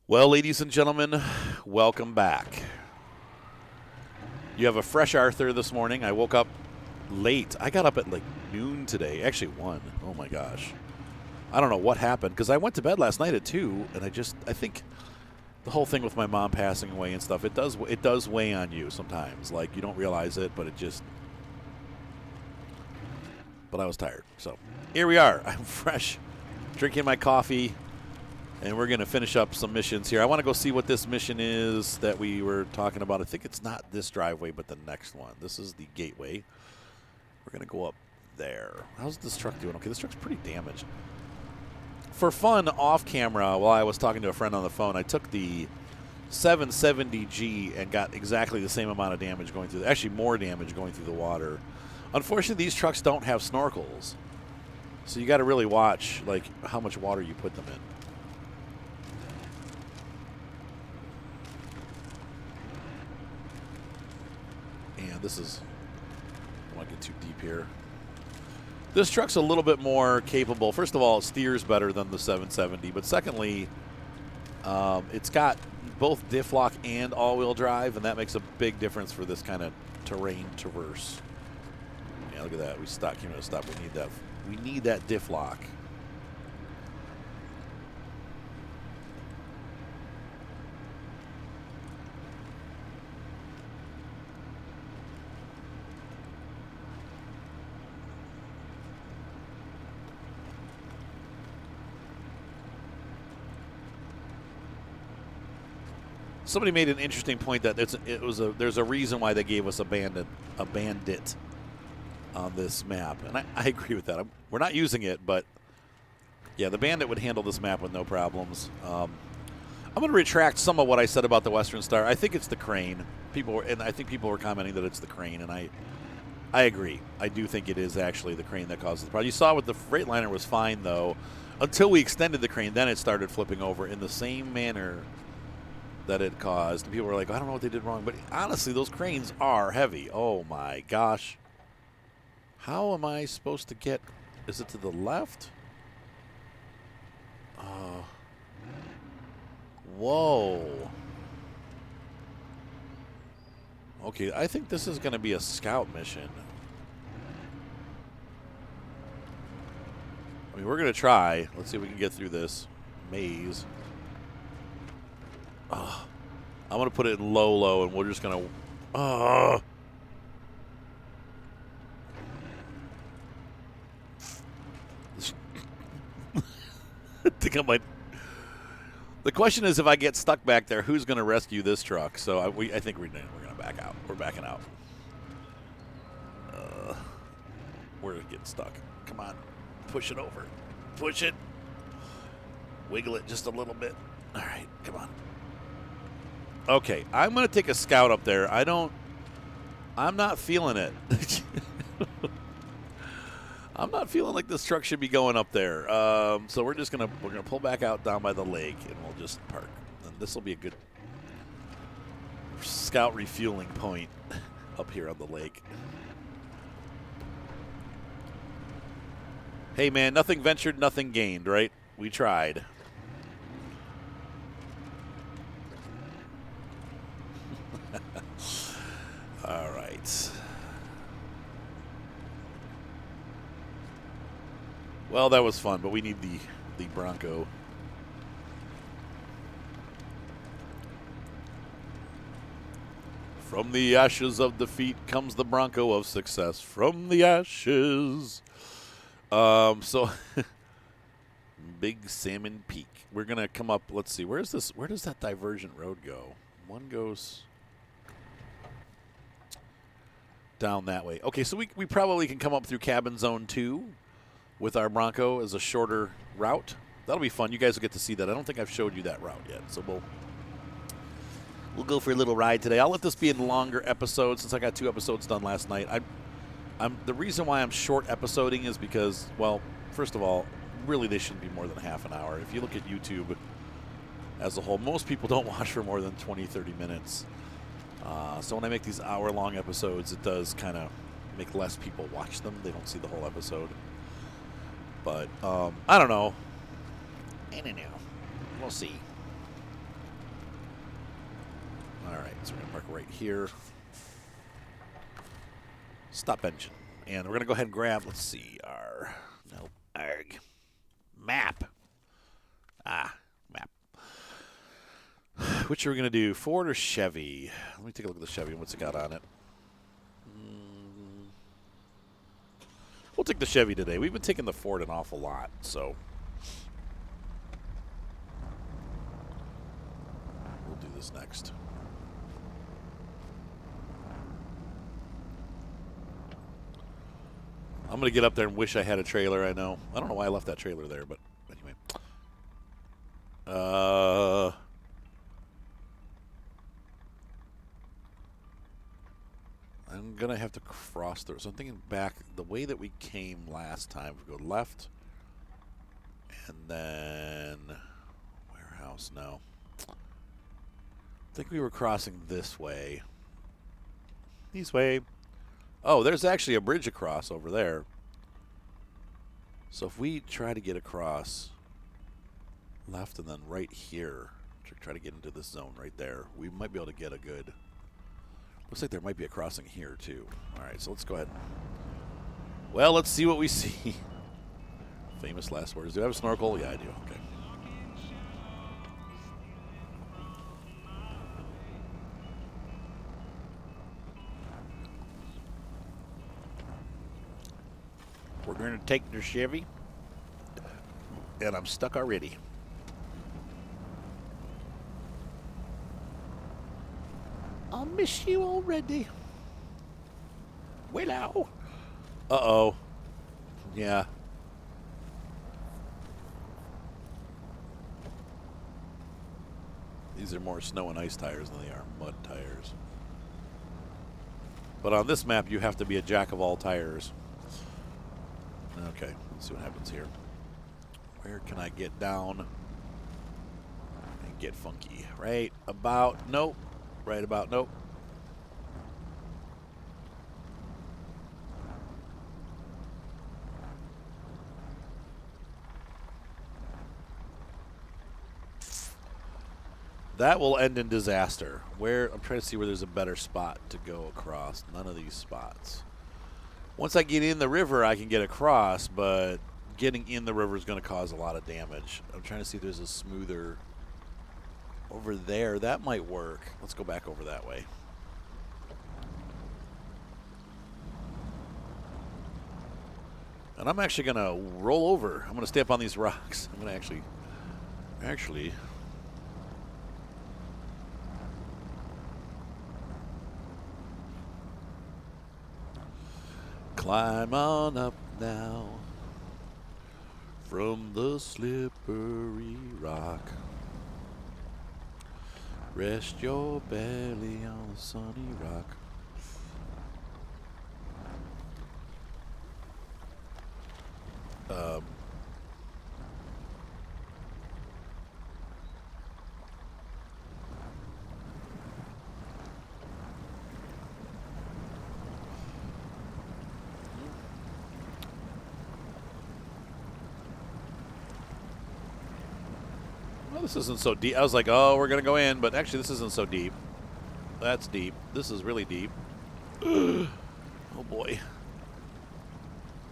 Well, ladies and gentlemen, welcome back. You have a fresh Arthur this morning. I woke up late. I got up at like noon today. Actually, 1. Oh my gosh. I don't know what happened because I went to bed last night at 2, and I think the whole thing with my mom passing away and stuff, it does weigh on you sometimes. Like, you don't realize it, but but I was tired. So here we are. I'm fresh, drinking my coffee. And we're going to finish up some missions here. I want to go see what this mission is that we were talking about. I think it's not this driveway, but the next one. This is the gateway. We're going to go up there. How's this truck doing? Okay, this truck's pretty damaged. For fun, off camera, while I was talking to a friend on the phone, I took the 770G and got exactly the same amount of damage going through. Actually, more damage going through the water. Unfortunately, these trucks don't have snorkels. So you got to really watch like how much water you put them in. This is, I don't want to get too deep here. This truck's a little bit more capable. First of all, it steers better than the 770, but secondly, it's got both diff lock and all-wheel drive, and that makes a big difference for this kind of terrain traverse. Yeah, look at that. We came to a stop. We need that. We need that diff lock. Somebody made an interesting point that there's a reason why they gave us a bandit on this map, and I agree with that. We're not using it, but yeah, the bandit would handle this map with no problems. I'm going to retract some of what I said about the Western Star. I think it's the crane. I think people were commenting that it's the crane, and I agree. I do think it is actually the crane that causes the problem. You saw with the Freightliner was fine though, until we extended the crane. Then it started flipping over in the same manner that it caused. And people were like, I don't know what they did wrong. But honestly, those cranes are heavy. Oh, my gosh. How am I supposed to get... Is it to the left? Whoa. Okay, I think this is going to be a scout mission. I mean, we're going to try. Let's see if we can get through this maze. I'm going to put it in low, and we're just going to... I think I might... The question is, if I get stuck back there, who's going to rescue this truck? So I think we're going to back out. We're backing out. We're getting stuck. Come on. Push it over. Push it. Wiggle it just a little bit. All right, come on. Okay, I'm going to take a scout up there. I'm not feeling it. I'm not feeling like this truck should be going up there. So we're going to pull back out down by the lake, and we'll just park. And this will be a good scout refueling point up here on the lake. Hey, man, nothing ventured, nothing gained, right? We tried. All right. Well, that was fun, but we need the Bronco. From the ashes of defeat comes the Bronco of success. From the ashes. So Big Salmon Peak. We're going to come up. Let's see. Where does that divergent road go? One goes down that way. Okay, so we probably can come up through Cabin Zone 2 with our Bronco as a shorter route. That'll be fun. You guys will get to see that. I don't think I've showed you that route yet. So we'll go for a little ride today. I'll let this be in longer episodes since I got 2 episodes done last night. The reason why I'm short episoding is because, well, first of all, really they shouldn't be more than half an hour. If you look at YouTube as a whole, most people don't watch for more than 20, 30 minutes. So when I make these hour-long episodes, it does kind of make less people watch them. They don't see the whole episode. But I don't know. I don't know. We'll see. right, so we're going to park right here. Stop engine. And we're going to go ahead and grab, let's see, our, no, arg, map. Map. Which are we going to do, Ford or Chevy? Let me take a look at the Chevy and what's it got on it. We'll take the Chevy today. We've been taking the Ford an awful lot, so we'll do this next. I'm going to get up there and wish I had a trailer, I know. I don't know why I left that trailer there, but anyway. I'm going to have to cross through. So I'm thinking back the way that we came last time. We go left, and then warehouse, no. I think we were crossing this way. This way. Oh, there's actually a bridge across over there. So if we try to get across left and then right here, try to get into this zone right there, we might be able to get a good... Looks like there might be a crossing here, too. All right, so let's go ahead. Well, let's see what we see. Famous last words. Do I have a snorkel? Yeah, I do. Okay. We're going to take the Chevy, and I'm stuck already. I'll miss you already. Willow. Uh-oh. Yeah. These are more snow and ice tires than they are mud tires. But on this map, you have to be a jack of all tires. Okay, let's see what happens here. Where can I get down and get funky? Right about, nope. Right about, nope. That will end in disaster. Where, I'm trying to see where there's a better spot to go across. None of these spots. Once I get in the river, I can get across, but getting in the river is going to cause a lot of damage. I'm trying to see if there's a smoother over there. That might work. Let's go back over that way. And I'm actually going to roll over. I'm going to stay up on these rocks. I'm going to actually climb on up now from the slippery rock. Rest your belly on the sunny rock. Well, this isn't so deep. I was like, oh, we're going to go in, but actually this isn't so deep. That's deep. This is really deep. Oh, boy.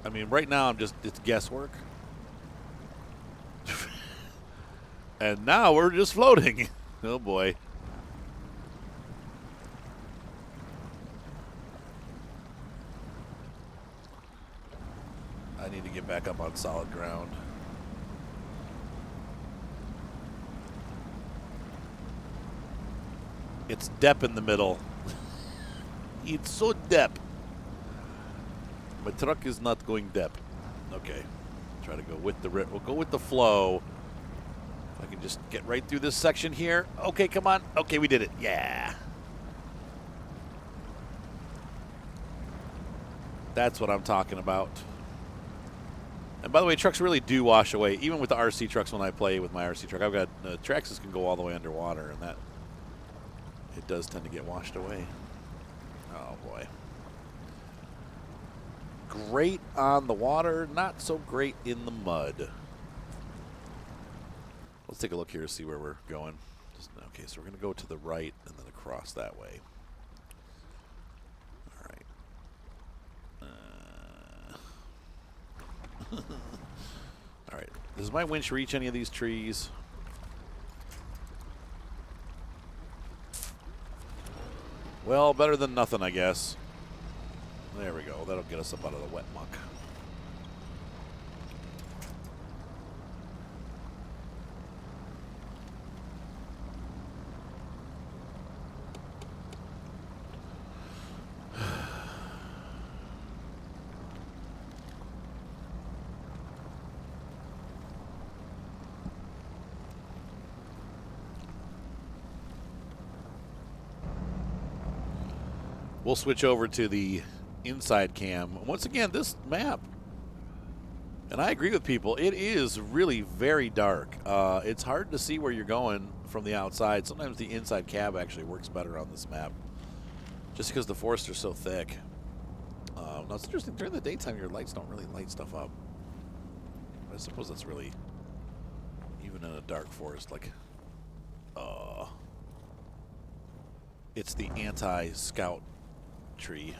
I mean, right now it's guesswork. And now we're just floating. Oh, boy. I need to get back up on solid ground. It's dep in the middle. It's so dep. My truck is not going dep. Okay. Try to go with the rip. We'll go with the flow. If I can just get right through this section here. Okay, come on. Okay, we did it. Yeah. That's what I'm talking about. And by the way, trucks really do wash away. Even with the RC trucks when I play with my RC truck. I've got Traxxas can go all the way underwater, and that it does tend to get washed away. Oh, boy. Great on the water, not so great in the mud. Let's take a look here to see where we're going. Okay, so we're going to go to the right and then across that way. All right. All right. Does my winch reach any of these trees? Well, better than nothing, I guess. There we go. That'll get us up out of the wet muck. We'll switch over to the inside cam. Once again, this map, and I agree with people, it is really very dark. It's hard to see where you're going from the outside. Sometimes the inside cab actually works better on this map, just because the forests are so thick. Now, it's interesting, during the daytime, your lights don't really light stuff up. I suppose that's really, even in a dark forest, like, it's the anti-scout tree.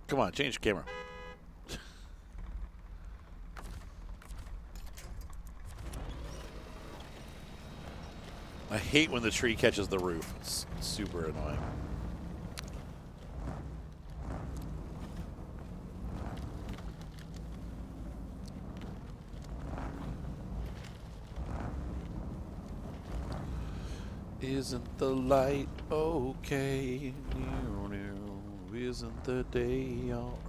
Come on, change the camera. I hate when the tree catches the roof. It's super annoying. Isn't the light okay? Isn't the day all...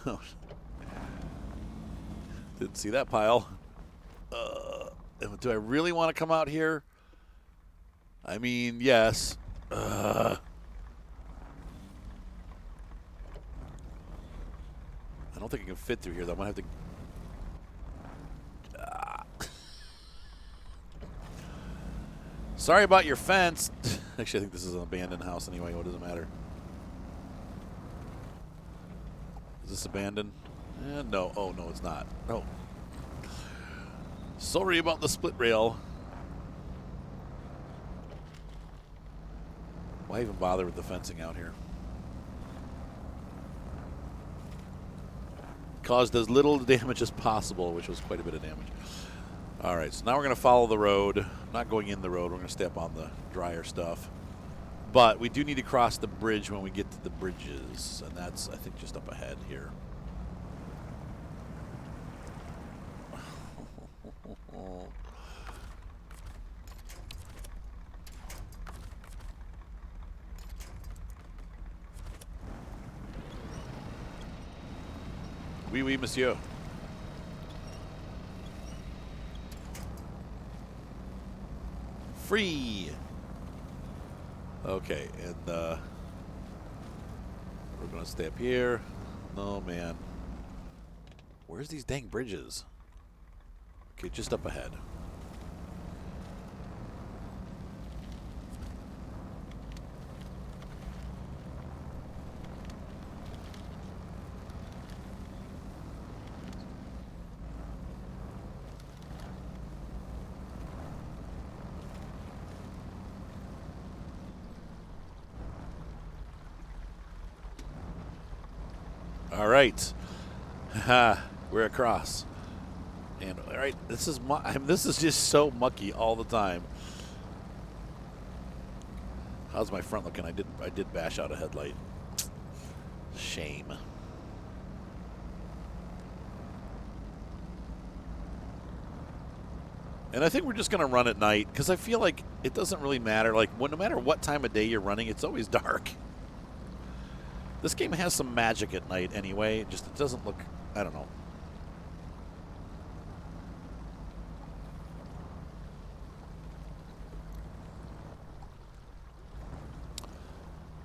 Oh. Didn't see that pile. Do I really want to come out here? I mean, yes. I don't think I can fit through here, though. I'm going to have to... Sorry about your fence. Actually, I think this is an abandoned house anyway. What does it matter? Is this abandoned? No. Oh, no, it's not. No. Sorry about the split rail. Why even bother with the fencing out here? Caused as little damage as possible, which was quite a bit of damage. All right, so now we're going to follow the road. Not going in the road. We're going to step on the drier stuff. But we do need to cross the bridge when we get to the bridges, and that's, I think, just up ahead here. Oui, oui, monsieur. Free. Okay, and we're going to stay up here. Oh, man. Where's these dang bridges? Okay, just up ahead. All right. We're across. And all right, this is just so mucky all the time. How's my front looking? I did bash out a headlight. Shame. And I think we're just going to run at night because I feel like it doesn't really matter. Like, no matter what time of day you're running, it's always dark. This game has some magic at night anyway. It doesn't look, I don't know.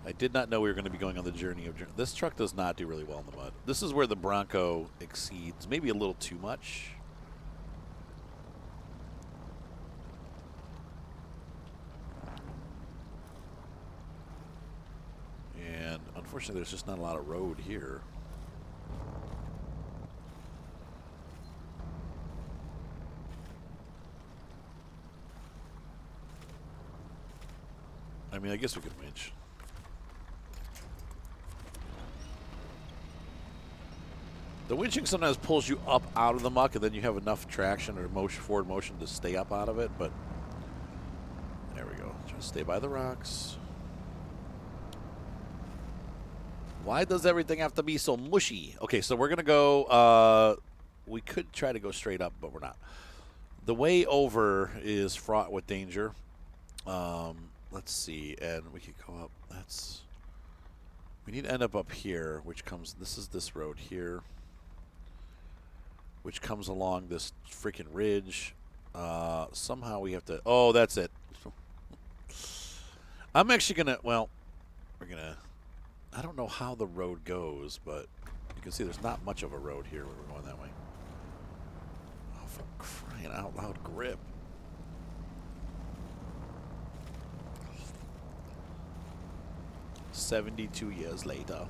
I did not know we were going to be going on the journey of... This truck does not do really well in the mud. This is where the Bronco exceeds maybe a little too much. And unfortunately, there's just not a lot of road here. I mean, I guess we could winch. The winching sometimes pulls you up out of the muck, and then you have enough traction or motion, forward motion to stay up out of it, but there we go. Try to stay by the rocks. Why does everything have to be so mushy? Okay, so we're going to go, we could try to go straight up, but we're not. The way over is fraught with danger. Let's see, and we could go up. We need to end up here, which comes, this is this road here, which comes along this freaking ridge. Somehow we have to, oh, that's it. I'm actually going to, well, we're going to, I don't know how the road goes, but you can see there's not much of a road here when we're going that way. Oh, for crying out loud, grip. $72 years later.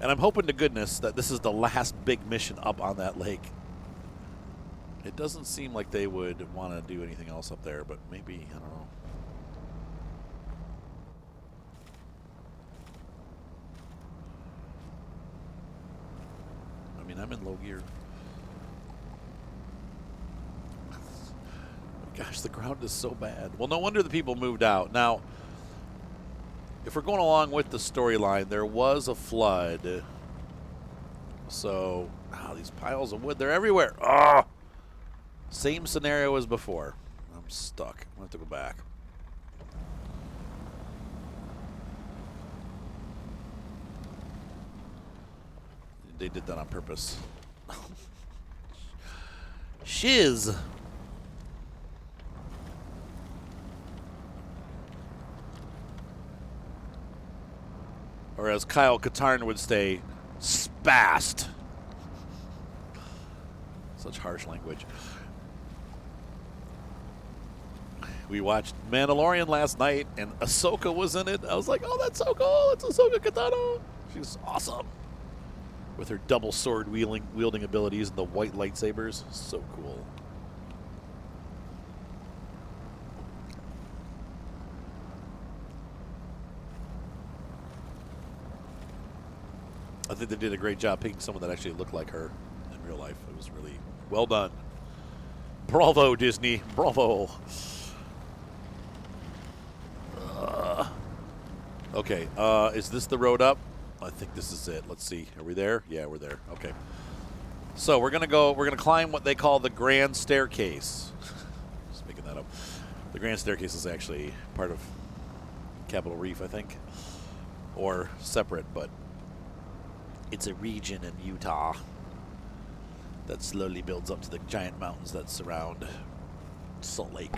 And I'm hoping to goodness that this is the last big mission up on that lake. It doesn't seem like they would want to do anything else up there, but maybe, I don't know. I mean, I'm in low gear. Gosh, the ground is so bad. Well, no wonder the people moved out. Now, if we're going along with the storyline, there was a flood. So, these piles of wood, they're everywhere. Ah! Same scenario as before. I'm stuck. I'm going to have to go back. They did that on purpose. Shiz! Or as Kyle Katarn would say, spast. Such harsh language. We watched Mandalorian last night, and Ahsoka was in it. I was like, oh, that's so cool. It's Ahsoka Tano. She's awesome. With her double sword wielding abilities and the white lightsabers. So cool. I think they did a great job picking someone that actually looked like her in real life. It was really well done. Bravo, Disney. Bravo. Okay, is this the road up? I think this is it. Let's see. Are we there? Yeah, we're there. Okay. So we're gonna climb what they call the Grand Staircase. Just making that up. The Grand Staircase is actually part of Capitol Reef, I think. Or separate, but it's a region in Utah that slowly builds up to the giant mountains that surround Salt Lake.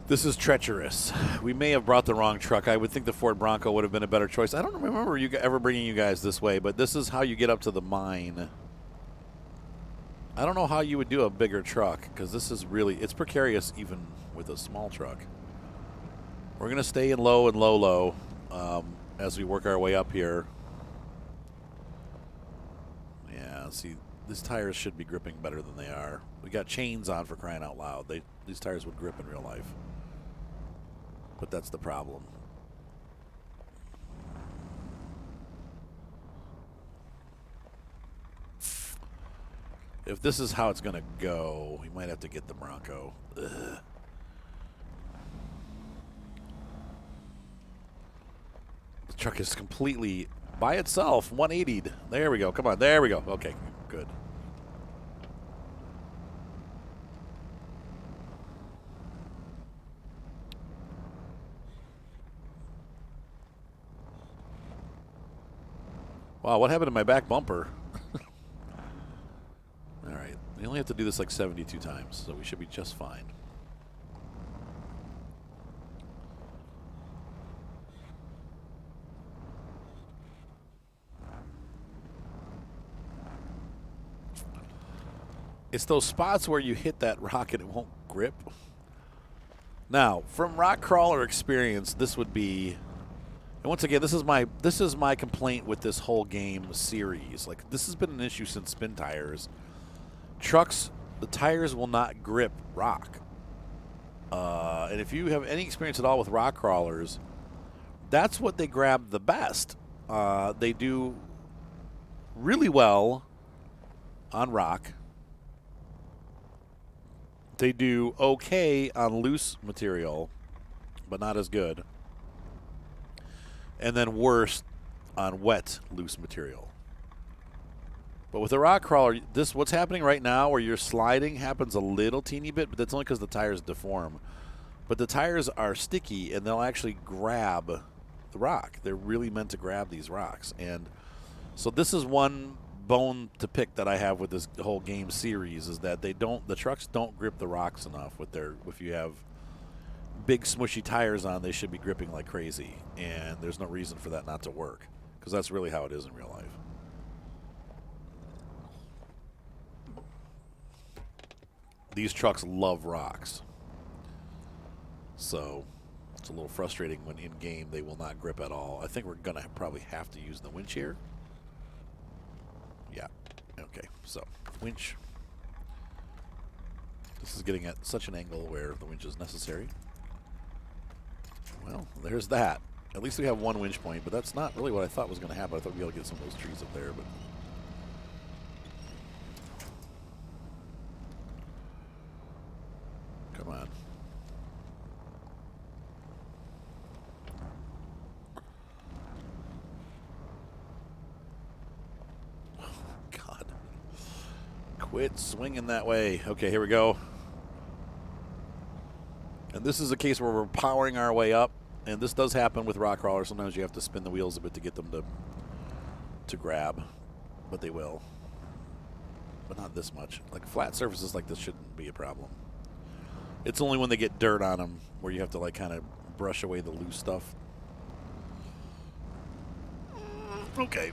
This is treacherous. We may have brought the wrong truck. I would think the Ford Bronco would have been a better choice. I don't remember you ever bringing you guys this way, but this is how you get up to the mine. I don't know how you would do a bigger truck, because this is really, it's precarious even with a small truck. We're going to stay in low and low as we work our way up here. Yeah, see, these tires should be gripping better than they are. We got chains on, for crying out loud. These tires would grip in real life. But that's the problem. If this is how it's going to go, we might have to get the Bronco. Ugh. The truck is completely, by itself, 180'd. There we go. Come on. There we go. Okay, good. Wow, what happened to my back bumper? All right. We only have to do this like 72 times, so we should be just fine. It's those spots where you hit that rock and it won't grip. Now, from rock crawler experience, this would be, and once again, this is my complaint with this whole game series. Like, this has been an issue since spin tires. Trucks, the tires will not grip rock. And if you have any experience at all with rock crawlers, that's what they grab the best. They do really well on rock. They do okay on loose material, but not as good. And then worse on wet, loose material. But with a rock crawler, what's happening right now where you're sliding happens a little teeny bit, but that's only because the tires deform. But the tires are sticky, and they'll actually grab the rock. They're really meant to grab these rocks. And so this is one bone to pick that I have with this whole game series, is that the trucks don't grip the rocks enough if you have big smushy tires on, they should be gripping like crazy, and there's no reason for that not to work, because that's really how it is in real life. These trucks love rocks, so it's a little frustrating when in game they will not grip at all. I think we're gonna probably have to use the winch here. Yeah. Okay, so winch. This is getting at such an angle where the winch is necessary. Well, there's that. At least we have one winch point, but that's not really what I thought was going to happen. I thought we'd be able to get some of those trees up there, but come on. God. Quit swinging that way. Okay, here we go. And this is a case where we're powering our way up, and this does happen with rock crawlers. Sometimes you have to spin the wheels a bit to get them to grab, but they will. But not this much. Like flat surfaces like this shouldn't be a problem. It's only when they get dirt on them where you have to like kind of brush away the loose stuff. Okay.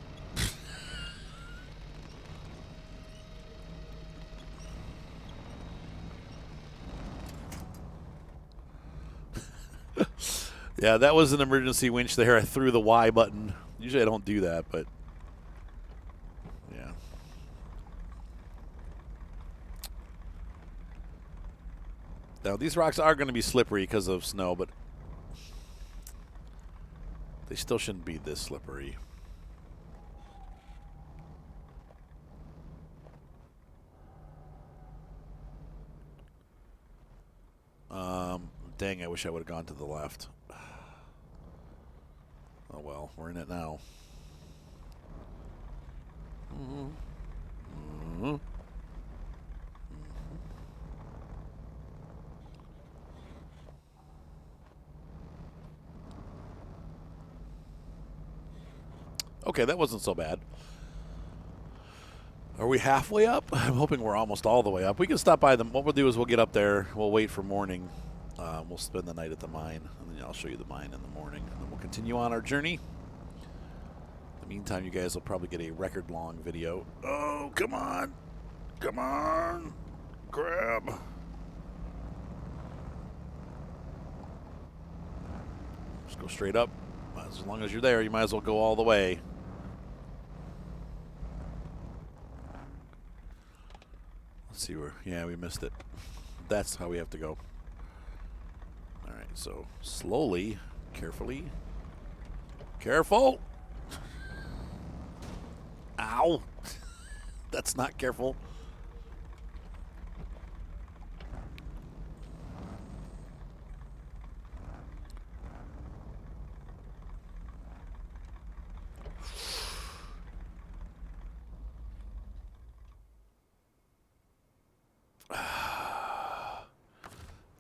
Yeah, that was an emergency winch there. I threw the Y button. Usually I don't do that, but yeah. Now, these rocks are going to be slippery because of snow, but they still shouldn't be this slippery. Dang, I wish I would have gone to the left. Oh well, we're in it now. Okay, that wasn't so bad. Are we halfway up? I'm hoping we're almost all the way up. We can stop by them. What we'll do is we'll get up there. We'll wait for morning. We'll spend the night at the mine, and then I'll show you the mine in the morning. And then we'll continue on our journey. In the meantime, you guys will probably get a record-long video. Oh, come on. Come on. Grab. Just go straight up. As long as you're there, you might as well go all the way. Let's see where. Yeah, we missed it. That's how we have to go. All right, so slowly, carefully. Careful. Ow. That's not careful.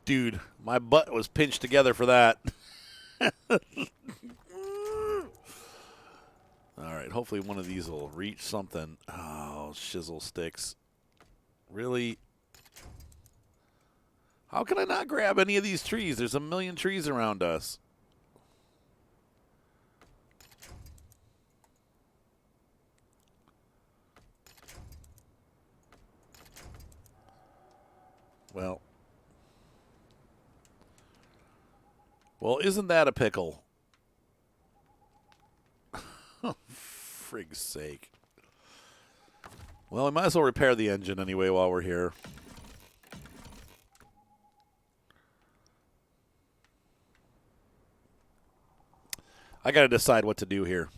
Dude, my butt was pinched together for that. All right. right, hopefully one of these will reach something. Oh, shizzle sticks. Really? How can I not grab any of these trees? There's a million trees around us. Well, isn't that a pickle? Frig's sake. Well, we might as well repair the engine anyway while we're here. I got to decide what to do here.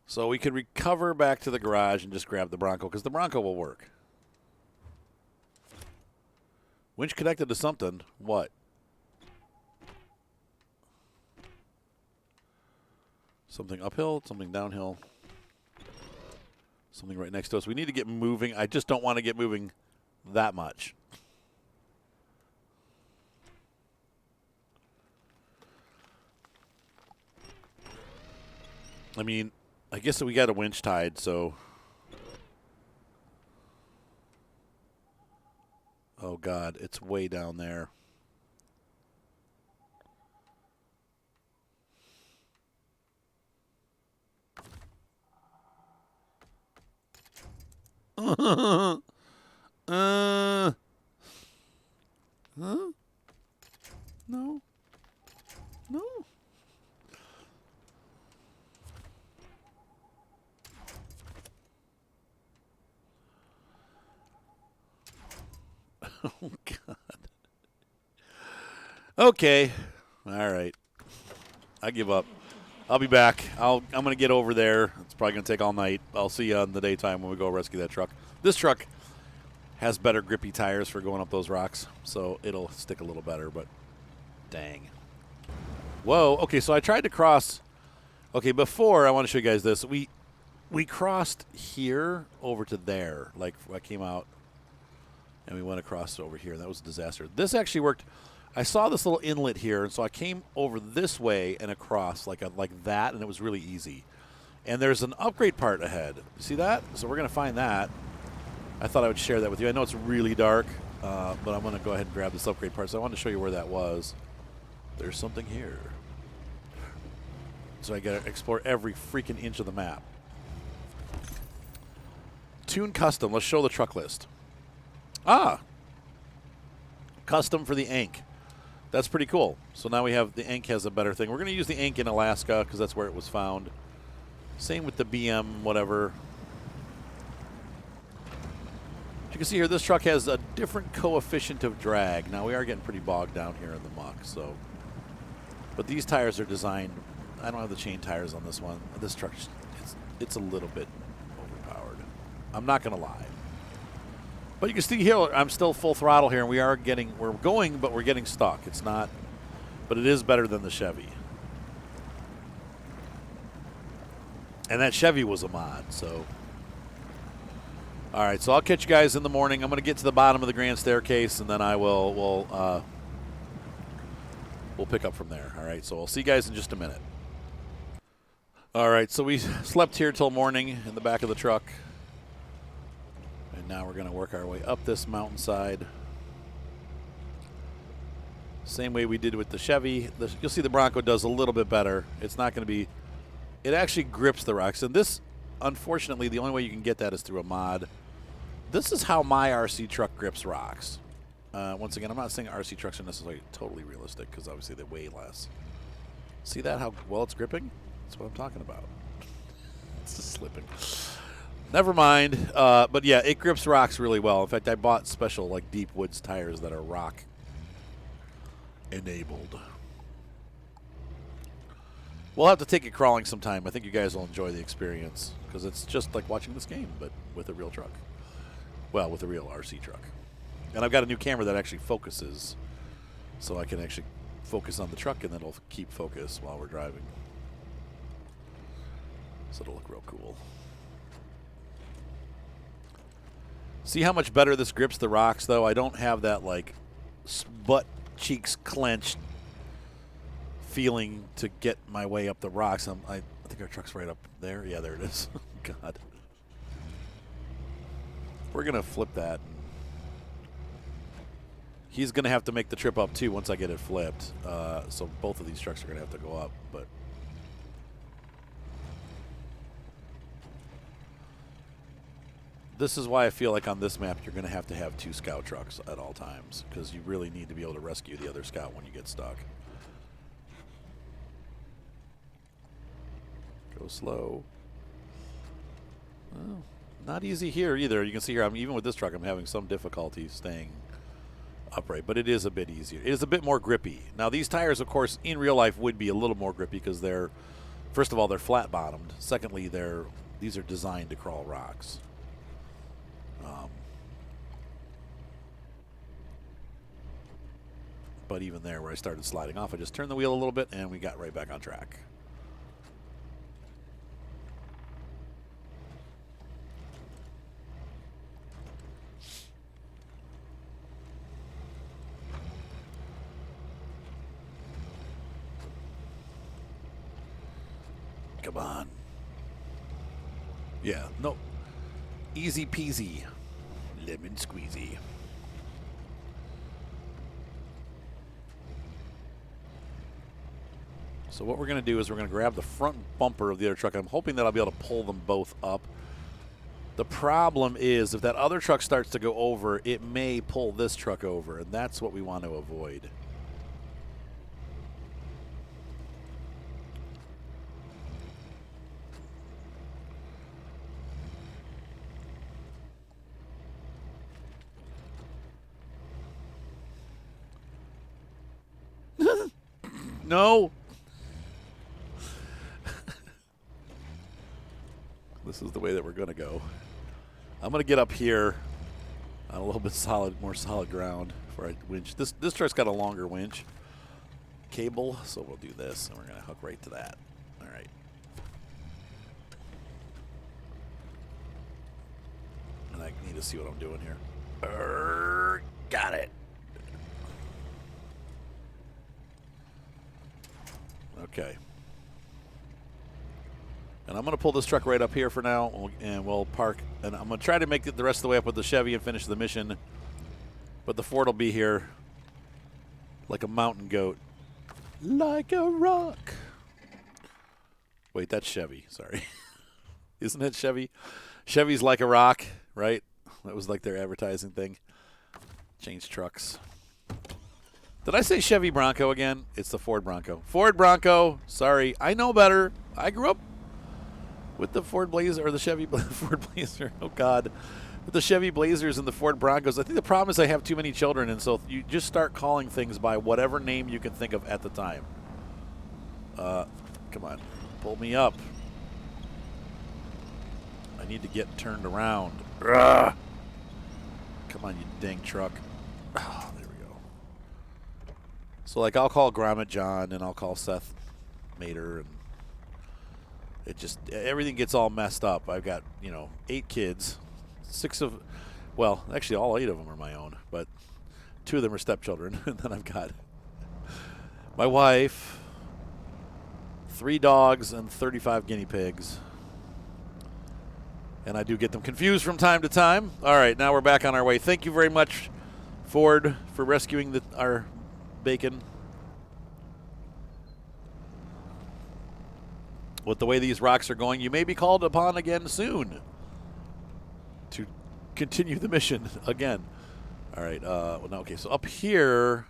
So we could recover back to the garage and just grab the Bronco, because the Bronco will work. Winch connected to something. What? Something uphill, something downhill. Something right next to us. We need to get moving. I just don't want to get moving that much. I mean, I guess we got a winch tied, so. Oh, God, it's way down there. Huh? No. No. Oh, God. Okay. All right. I give up. I'll be back. I'm going to get over there. It's probably going to take all night. I'll see you in the daytime when we go rescue that truck. This truck has better grippy tires for going up those rocks, so it'll stick a little better, but dang. Whoa. Okay, so I tried to cross. Okay, before, I want to show you guys this. We crossed here over to there. Like, I came out, and we went across over here. That was a disaster. This actually worked. I saw this little inlet here, and so I came over this way and across like that, and it was really easy. And there's an upgrade part ahead. You see that? So we're going to find that. I thought I would share that with you. I know it's really dark, but I'm going to go ahead and grab this upgrade part. So I wanted to show you where that was. There's something here. So I got to explore every freaking inch of the map. Tune custom. Let's show the truck list. Ah. Custom for the Ank. That's pretty cool. So now we have the Ank has a better thing. We're going to use the Ank in Alaska because that's where it was found. Same with the BM, whatever. As you can see here, this truck has a different coefficient of drag. Now we are getting pretty bogged down here in the muck. So, but these tires are designed. I don't have the chain tires on this one. This truck, it's a little bit overpowered. I'm not going to lie. But you can see here, I'm still full throttle here, and we're going, but we're getting stuck. It's not, but it is better than the Chevy. And that Chevy was a mod, so. All right, so I'll catch you guys in the morning. I'm going to get to the bottom of the grand staircase, and then we'll pick up from there. All right, so I'll see you guys in just a minute. All right, so we slept here till morning in the back of the truck. Now we're going to work our way up this mountainside. Same way we did with the Chevy. You'll see the Bronco does a little bit better. It's not going to be... It actually grips the rocks. And this, unfortunately, the only way you can get that is through a mod. This is how my RC truck grips rocks. Once again, I'm not saying RC trucks are necessarily totally realistic because obviously they weigh less. See that, how well it's gripping? That's what I'm talking about. It's just slipping. Never mind. But yeah, it grips rocks really well. In fact, I bought special like deep woods tires that are rock enabled. We'll have to take it crawling sometime. I think you guys will enjoy the experience because it's just like watching this game, but with a real truck. Well, with a real RC truck. And I've got a new camera that actually focuses, so I can actually focus on the truck and then it'll keep focus while we're driving. So it'll look real cool. See how much better this grips the rocks, though? I don't have that, like, butt cheeks clenched feeling to get my way up the rocks. I think our truck's right up there. Yeah, there it is. God. We're going to flip that. He's going to have to make the trip up, too, once I get it flipped. So both of these trucks are going to have to go up. But this is why I feel like on this map you're going to have 2 scout trucks at all times, because you really need to be able to rescue the other scout when you get stuck. Go slow. Well, not easy here either. You can see here, even with this truck, I'm having some difficulty staying upright, but it is a bit easier. It is a bit more grippy. Now, these tires, of course, in real life would be a little more grippy because they're, first of all, they're flat-bottomed. Secondly, these are designed to crawl rocks. But even there, where I started sliding off, I just turned the wheel a little bit, and we got right back on track. Come on. Yeah, no. Easy peasy. Lemon squeezy. So what we're going to do is we're going to grab the front bumper of the other truck. I'm hoping that I'll be able to pull them both up. The problem is if that other truck starts to go over, it may pull this truck over, and that's what we want to avoid. No. This is the way that we're going to go. I'm going to get up here on a little bit more solid ground before I winch. This truck's got a longer winch cable, so we'll do this, and we're going to hook right to that. All right. And I need to see what I'm doing here. Got it. Okay. And I'm going to pull this truck right up here for now, and we'll park. And I'm going to try to make it the rest of the way up with the Chevy and finish the mission. But the Ford will be here like a mountain goat. Like a rock. Wait, that's Chevy. Sorry. Isn't it Chevy? Chevy's like a rock, right? That was like their advertising thing. Change trucks. Did I say Chevy Bronco again? It's the Ford Bronco. Ford Bronco. Sorry. I know better. I grew up with the Ford Blazer, or the Chevy Ford Blazer. Oh, God. With the Chevy Blazers and the Ford Broncos. I think the problem is I have too many children, and so you just start calling things by whatever name you can think of at the time. Come on. Pull me up. I need to get turned around. Ugh. Come on, you dang truck. Oh, there we go. So, like, I'll call Gromit John, and I'll call Seth Mater, and it just, everything gets all messed up. I've got, 8 kids. 6 of, well, actually all 8 of them are my own, but 2 of them are stepchildren. And then I've got my wife, 3 dogs, and 35 guinea pigs. And I do get them confused from time to time. All right, now we're back on our way. Thank you very much, Ford, for rescuing our bacon. With the way these rocks are going, you may be called upon again soon to continue the mission again. All right. Well, no, okay, so up here,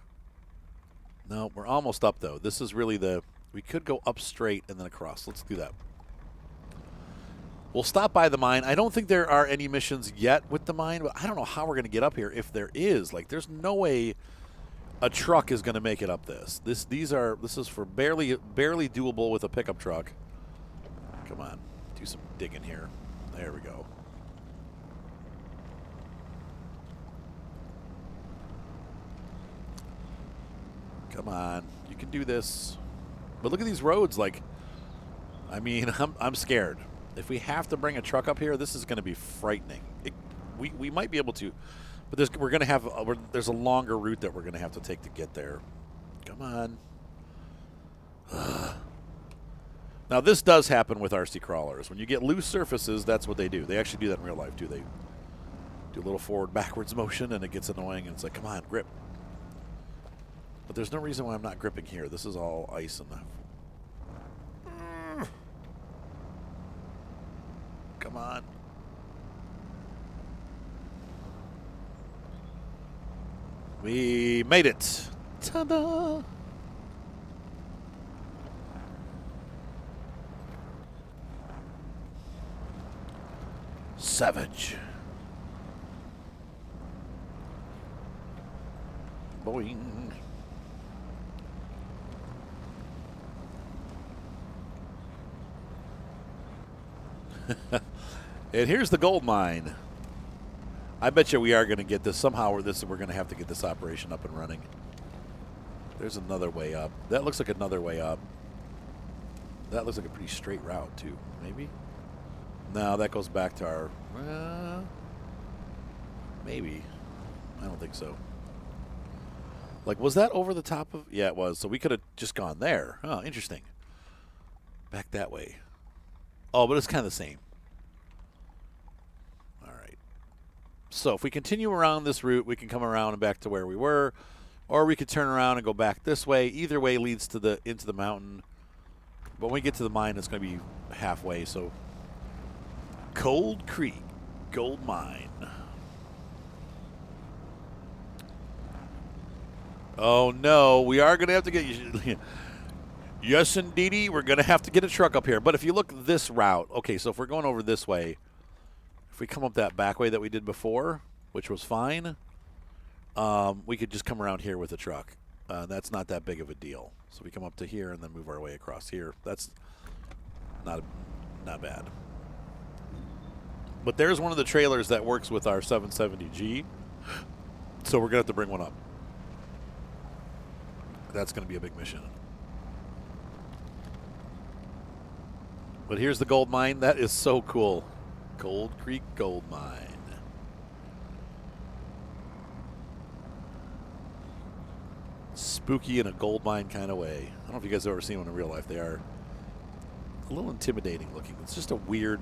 no, we're almost up, though. This is really we could go up straight and then across. Let's do that. We'll stop by the mine. I don't think there are any missions yet with the mine, but I don't know how we're going to get up here if there is. Like, there's no way a truck is going to make it up this. This is for barely doable with a pickup truck. Come on, do some digging here. There we go. Come on, you can do this. But look at these roads. Like, I mean, I'm scared. If we have to bring a truck up here, this is going to be frightening. We might be able to, but there's a longer route that we're going to have to take to get there. Come on. Now, this does happen with RC crawlers. When you get loose surfaces, that's what they do. They actually do that in real life, too. They do a little forward-backwards motion, and it gets annoying, and it's like, come on, grip. But there's no reason why I'm not gripping here. This is all ice and the... Come on. We made it. Ta-da! Savage. Boing. And here's the gold mine. I bet you we are going to get this somehow. We're going to have to get this operation up and running. There's another way up. That looks like another way up. That looks like a pretty straight route too. Maybe. No, that goes back to our. Maybe. I don't think so. Like, was that over the top of? Yeah, it was. So we could have just gone there. Oh, interesting. Back that way. Oh, but it's kind of the same. All right. So if we continue around this route, we can come around and back to where we were, or we could turn around and go back this way. Either way leads to into the mountain. But when we get to the mine, it's going to be halfway. So Cold Creek Gold Mine. Oh no, we are going to have to get. Yes, indeedy, we're going to have to get a truck up here. But if you look this route, okay, so if we're going over this way, if we come up that back way that we did before, which was fine, we could just come around here with a truck. That's not that big of a deal. So we come up to here and then move our way across here. That's not bad. But there's one of the trailers that works with our 770G, so we're going to have to bring one up. That's going to be a big mission. But here's the gold mine. That is so cool. Cold Creek Gold Mine. Spooky in a gold mine kind of way. I don't know if you guys have ever seen one in real life. They are a little intimidating looking. It's just a weird...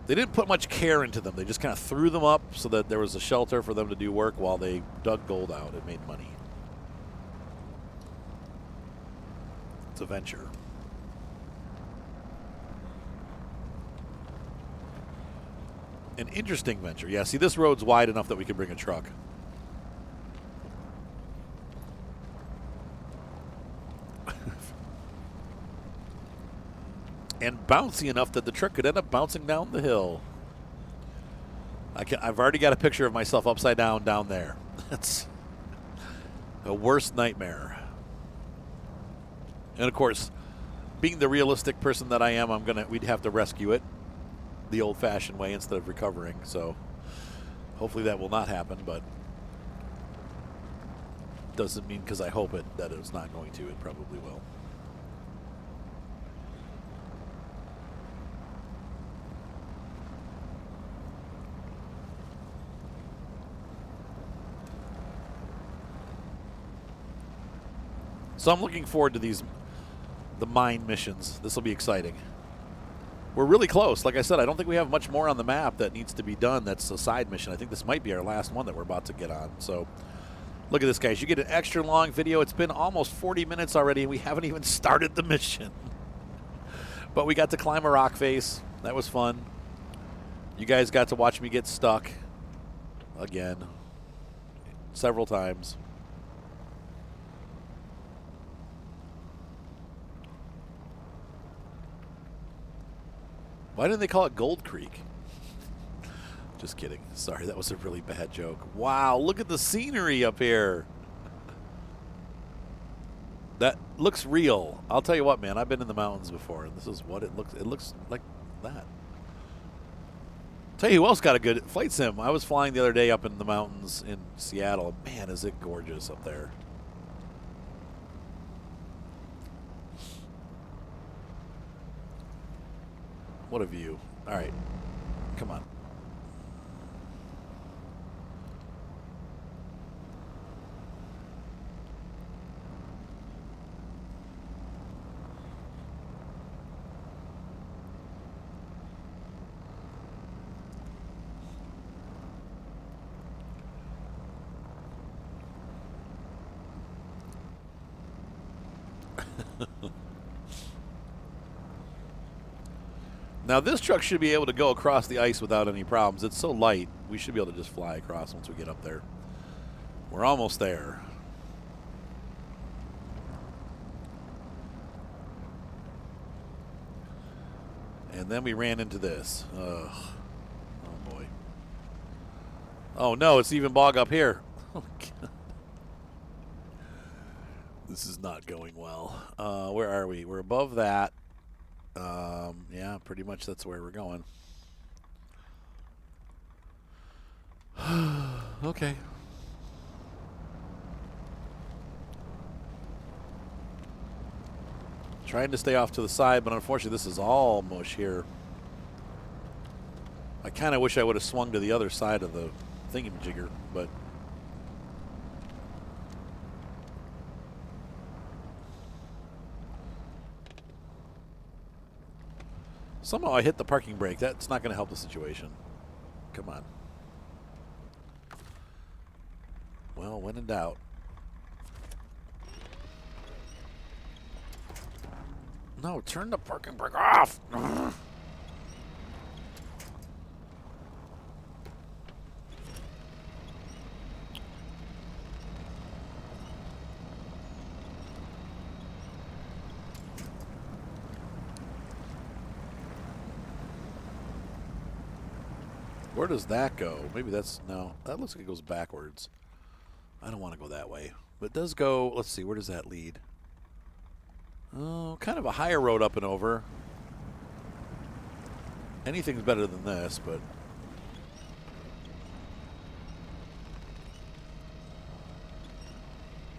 They didn't put much care into them. They just kind of threw them up so that there was a shelter for them to do work while they dug gold out and made money. It's a venture. An interesting venture. Yeah, see, this road's wide enough that we can bring a truck. And bouncy enough that the truck could end up bouncing down the hill. I've already got a picture of myself upside down there. That's a worst nightmare. And of course, being the realistic person that I am, we'd have to rescue it the old-fashioned way instead of recovering. So hopefully that will not happen, but doesn't mean because I hope it that it's not going to. It probably will. So I'm looking forward to the mine missions. This will be exciting. We're really close. Like I said, I don't think we have much more on the map that needs to be done. That's a side mission. I think this might be our last one that we're about to get on. So look at this, guys. You get an extra long video. It's been almost 40 minutes already, and we haven't even started the mission. But we got to climb a rock face. That was fun. You guys got to watch me get stuck again several times. Why didn't they call it Gold Creek? Just kidding. Sorry, that was a really bad joke. Wow, look at the scenery up here. That looks real. I'll tell you what, man, I've been in the mountains before, and this is what it looks. It looks like that. Tell you who else got a good flight sim. I was flying the other day up in the mountains in Seattle. Man, is it gorgeous up there. What a view. All right. Come on. Now this truck should be able to go across the ice without any problems. It's so light, we should be able to just fly across once we get up there. We're almost there. And then we ran into this. Ugh. Oh, boy. Oh, no, it's even bog up here. Oh, God. This is not going well. Where are we? We're above that. Yeah, pretty much that's where we're going. Okay. Trying to stay off to the side, but unfortunately this is all mush here. I kind of wish I would have swung to the other side of the thingamajigger, but somehow I hit the parking brake. That's not going to help the situation. Come on. Well, when in doubt. No, turn the parking brake off. Where does that go? Maybe that's, no, that looks like it goes backwards. I don't want to go that way. But it does go, let's see, where does that lead? Oh, kind of a higher road up and over. Anything's better than this, but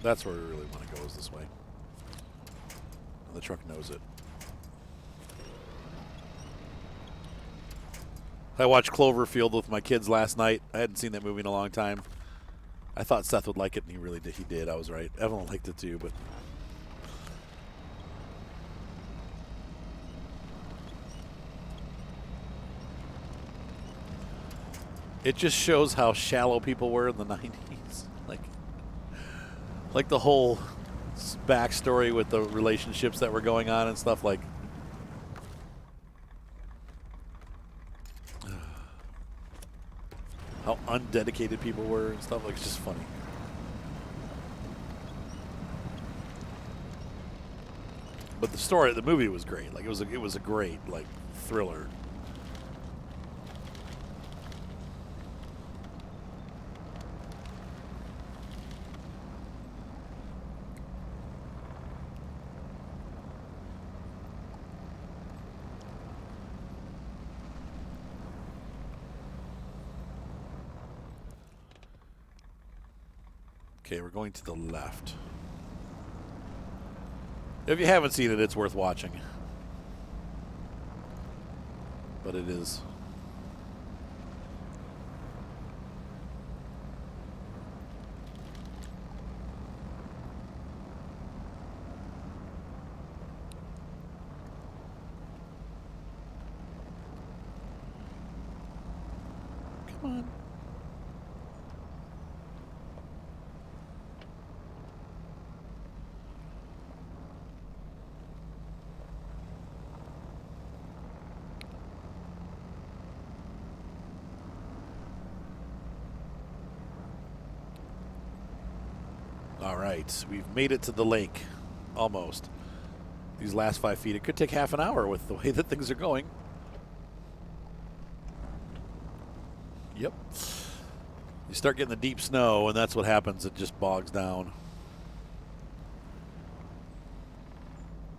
that's where we really want to go, is this way. And the truck knows it. I watched Cloverfield with my kids last night. I hadn't seen that movie in a long time. I thought Seth would like it, and he really did. He did. I was right. Evelyn liked it too, but it just shows how shallow people were in the 90s. Like the whole backstory with the relationships that were going on and stuff, like how undedicated people were and stuff. Like, it's just funny. But the story, the movie was great. Like, it was a great, like, thriller. Okay, we're going to the left. If you haven't seen it, it's worth watching. But it is. Come on. All right, we've made it to the lake, almost. These last 5 feet, it could take half an hour with the way that things are going. Yep. You start getting the deep snow, and that's what happens. It just bogs down.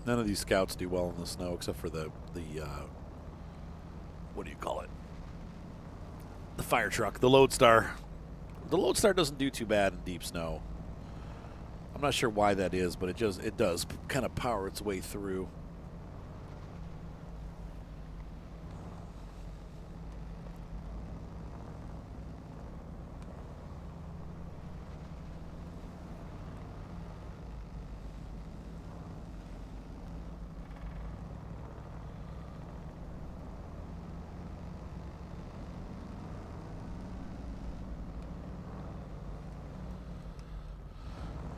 None of these scouts do well in the snow, except for the what do you call it? The fire truck, the Lodestar. The Lodestar doesn't do too bad in deep snow. I'm not sure why that is, but it does kind of power its way through.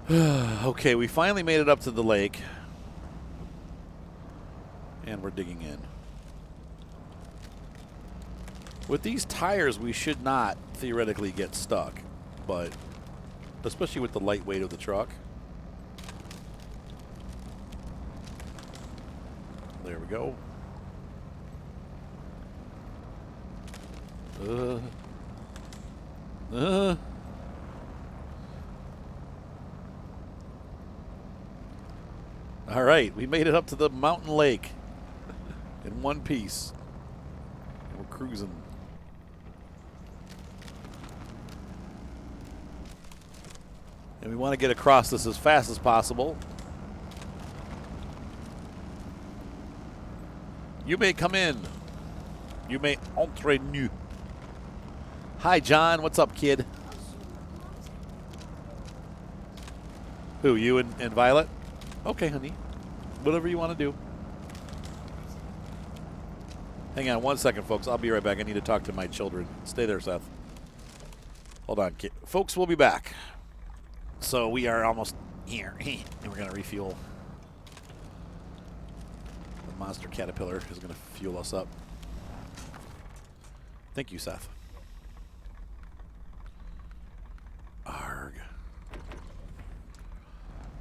Okay, we finally made it up to the lake. And we're digging in. With these tires, we should not theoretically get stuck, but especially with the light weight of the truck. There we go. All right, we made it up to the mountain lake in one piece. We're cruising. And we want to get across this as fast as possible. You may come in. You may entre nous. Hi, John. What's up, kid? Who, you and Violet? Okay, honey. Whatever you want to do. Hang on one second, folks. I'll be right back. I need to talk to my children. Stay there, Seth. Hold on, kid. Folks, we'll be back. So we are almost here. And we're going to refuel. The monster caterpillar is going to fuel us up. Thank you, Seth. Arg.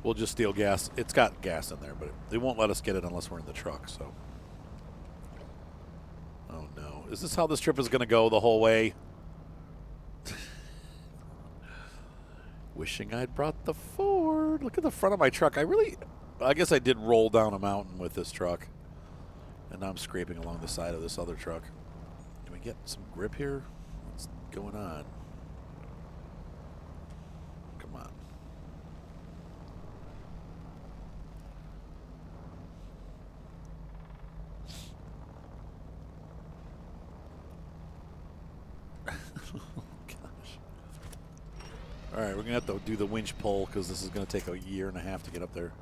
We'll just steal gas. It's got gas in there, but they won't let us get it unless we're in the truck, so. Oh, no. Is this how this trip is going to go the whole way? Wishing I'd brought the Ford. Look at the front of my truck. I guess I did roll down a mountain with this truck. And now I'm scraping along the side of this other truck. Can we get some grip here? What's going on? Come on. All right, we're going to have to do the winch pull because this is going to take a year and a half to get up there.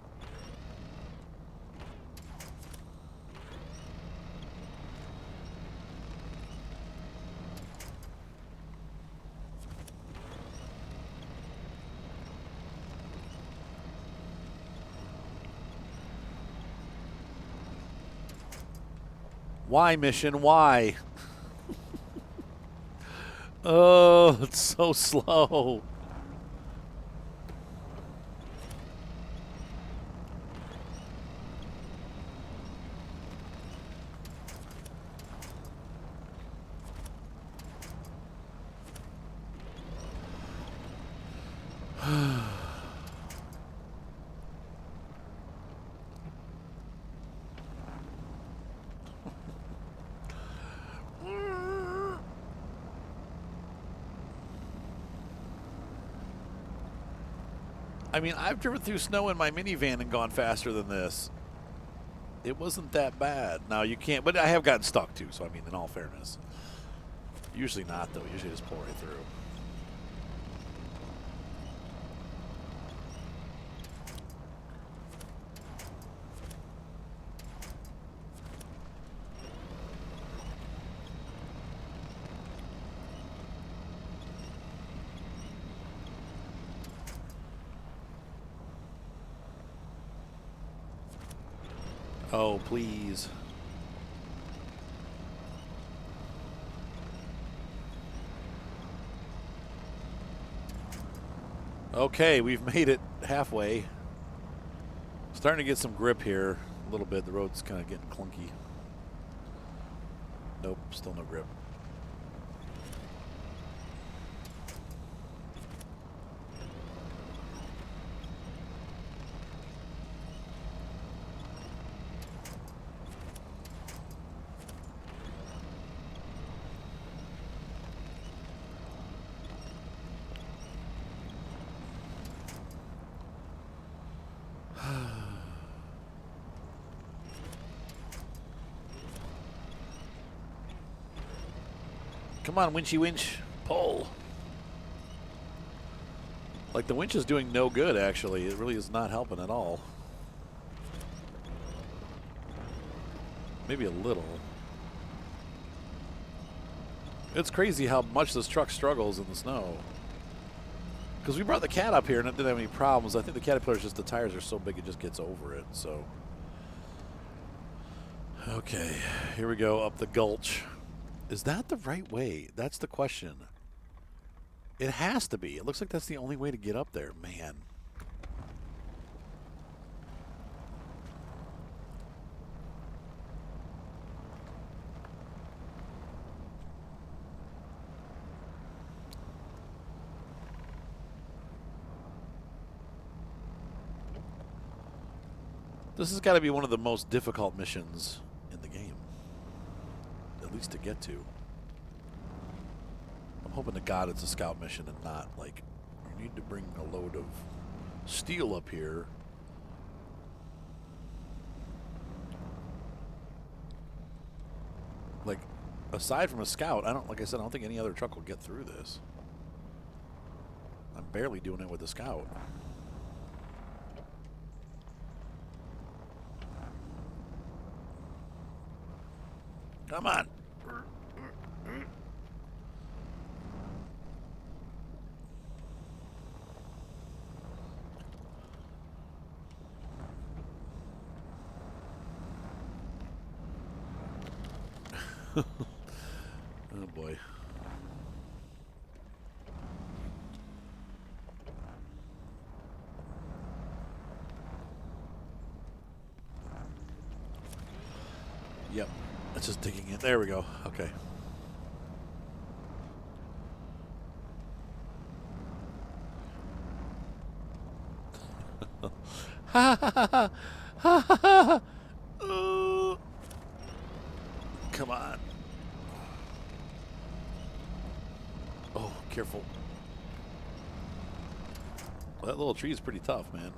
Why, mission? Why? Oh, it's so slow. I mean, I've driven through snow in my minivan and gone faster than this. It wasn't that bad. Now, you can't, but I have gotten stuck too, so I mean, in all fairness. Usually not, though. Usually just pull right through. Oh, please. Okay, we've made it halfway. Starting to get some grip here a little bit. The road's kind of getting clunky. Nope, still no grip. Come on, winchy winch. Pull. Like, the winch is doing no good, actually. It really is not helping at all. Maybe a little. It's crazy how much this truck struggles in the snow. Because we brought the Cat up here and it didn't have any problems. I think the Caterpillar's just, the tires are so big it just gets over it, so. Okay, here we go up the gulch. Is that the right way? That's the question. It has to be. It looks like that's the only way to get up there, man. This has got to be one of the most difficult missions in the game. At least to get to. I'm hoping to God it's a scout mission and not like you need to bring a load of steel up here. Like, aside from a scout, like I said, I don't think any other truck will get through this. I'm barely doing it with a scout. Come on. Oh boy. Yep. That's just digging in. There we go. Okay. Ha ha ha ha ha ha. Come on. Oh, careful. Well, that little tree is pretty tough, man.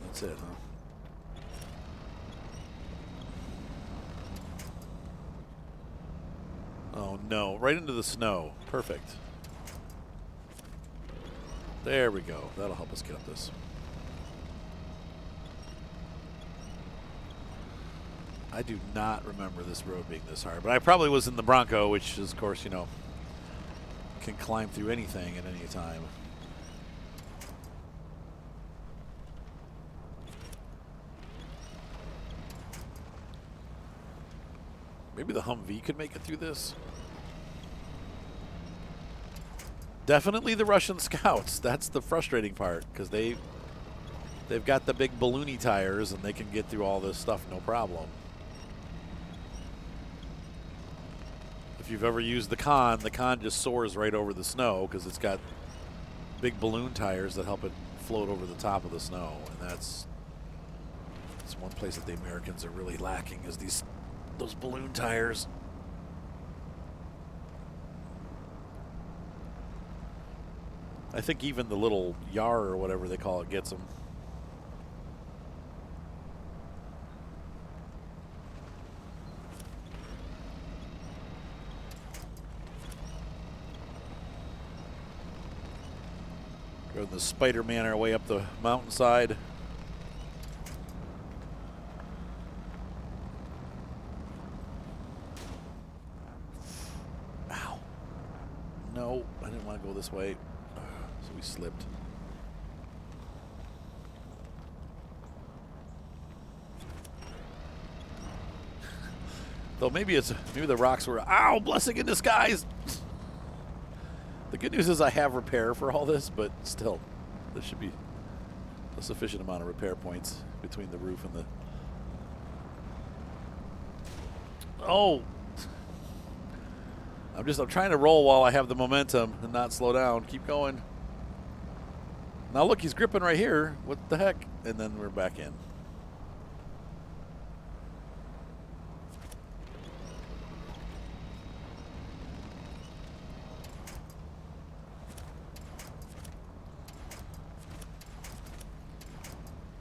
That's it, huh? Oh, no. Right into the snow. Perfect. There we go. That'll help us get up this. I do not remember this road being this hard, but I probably was in the Bronco, which is, of course, you know, can climb through anything at any time. Maybe the Humvee could make it through this. Definitely the Russian scouts. That's the frustrating part, because they've got the big balloony tires and they can get through all this stuff no problem. If you've ever used the Con just soars right over the snow because it's got big balloon tires that help it float over the top of the snow, and that's one place that the Americans are really lacking is those balloon tires. I think even the little Yar or whatever they call it gets them. Go the Spider-Man our way up the mountainside. Ow. No, I didn't want to go this way. So we slipped. Though maybe the rocks were, ow, blessing in disguise. The good news is I have repair for all this, but still, there should be a sufficient amount of repair points between the roof and the... Oh! I'm trying to roll while I have the momentum and not slow down. Keep going. Now look, he's gripping right here. What the heck? And then we're back in.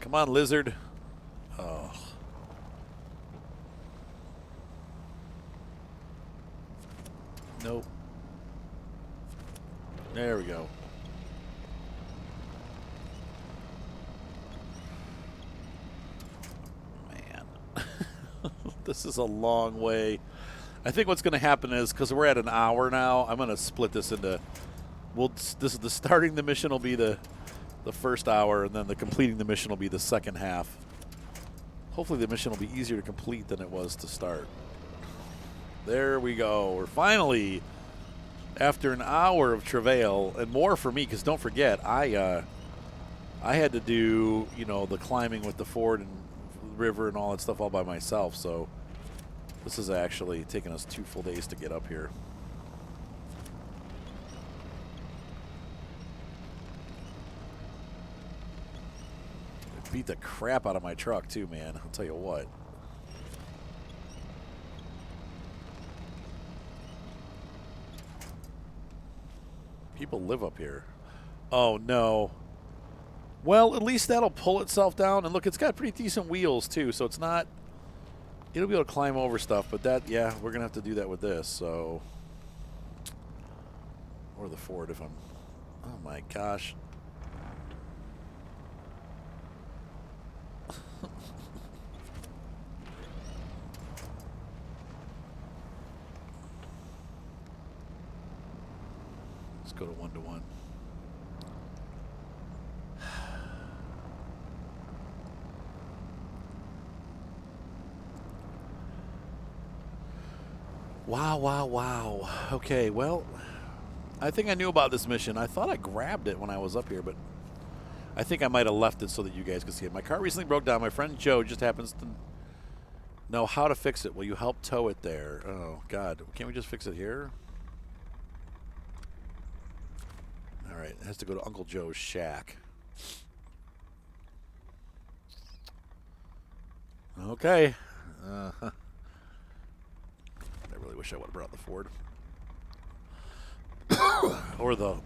Come on, lizard. Oh. Nope. There we go. Man. This is a long way. I think what's going to happen is, because we're at an hour now, I'm going to split this into... starting the mission will be the first hour, and then the completing the mission will be the second half. Hopefully the mission will be easier to complete than it was to start. There we go. We're finally, after an hour of travail, and more for me, because don't forget, I had to do, you know, the climbing with the Ford and river and all that stuff all by myself, so this has actually taken us 2 full days to get up here. It beat the crap out of my truck too, man. I'll tell you what. People live up here. Oh, no. Well, at least that'll pull itself down. And look, it's got pretty decent wheels, too, so it's not... It'll be able to climb over stuff, but that, yeah, we're going to have to do that with this, so... Or the Ford if I'm... Oh, my gosh. Let's go to 1-to-1. Wow, wow, wow. Okay, well, I think I knew about this mission. I thought I grabbed it when I was up here, but I think I might have left it so that you guys could see it. My car recently broke down. My friend Joe just happens to know how to fix it. Will you help tow it there? Oh, God. Can't we just fix it here? All right. It has to go to Uncle Joe's shack. Okay. I really wish I would have brought the Ford. Or the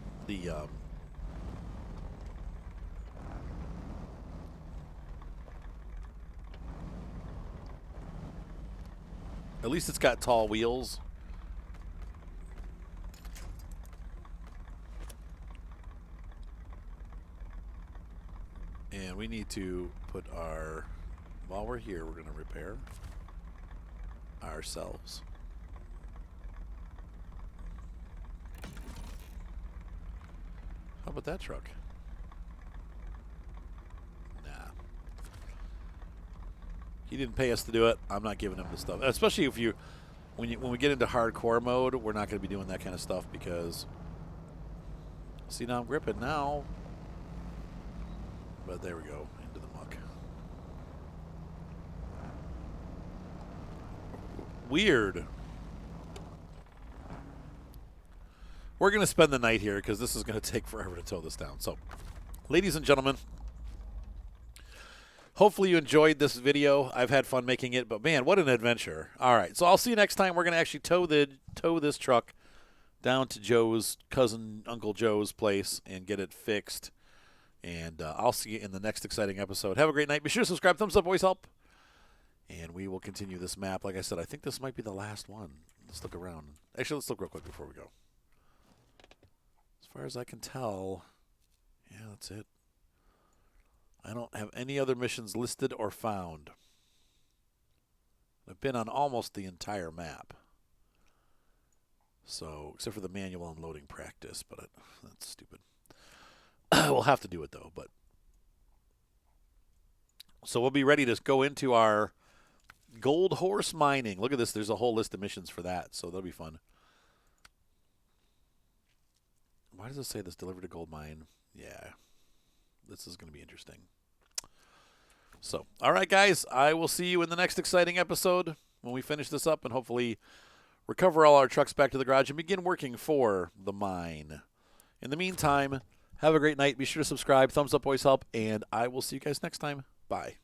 at least it's got tall wheels. And we need to put our, while we're here, we're going to repair ourselves. How about that truck? Nah. He didn't pay us to do it. I'm not giving him the stuff. Especially if you, when we get into hardcore mode, we're not going to be doing that kind of stuff because, see, now I'm gripping now. But there we go, into the muck. Weird. We're going to spend the night here because this is going to take forever to tow this down. So, ladies and gentlemen, hopefully you enjoyed this video. I've had fun making it, but man, what an adventure. All right, so I'll see you next time. We're going to actually tow this truck down to Joe's cousin, Uncle Joe's place and get it fixed. And I'll see you in the next exciting episode. Have a great night. Be sure to subscribe. Thumbs up always help. And we will continue this map. Like I said, I think this might be the last one. Let's look around. Actually, let's look real quick before we go. As far as I can tell, yeah, that's it. I don't have any other missions listed or found. I've been on almost the entire map. So, except for the manual unloading practice, but that's stupid. We'll have to do it, though. But so we'll be ready to go into our gold horse mining. Look at this. There's a whole list of missions for that, so that'll be fun. Why does it say this delivered to gold mine? Yeah, this is going to be interesting. So, all right, guys, I will see you in the next exciting episode when we finish this up and hopefully recover all our trucks back to the garage and begin working for the mine. In the meantime, have a great night. Be sure to subscribe. Thumbs up always help, and I will see you guys next time. Bye.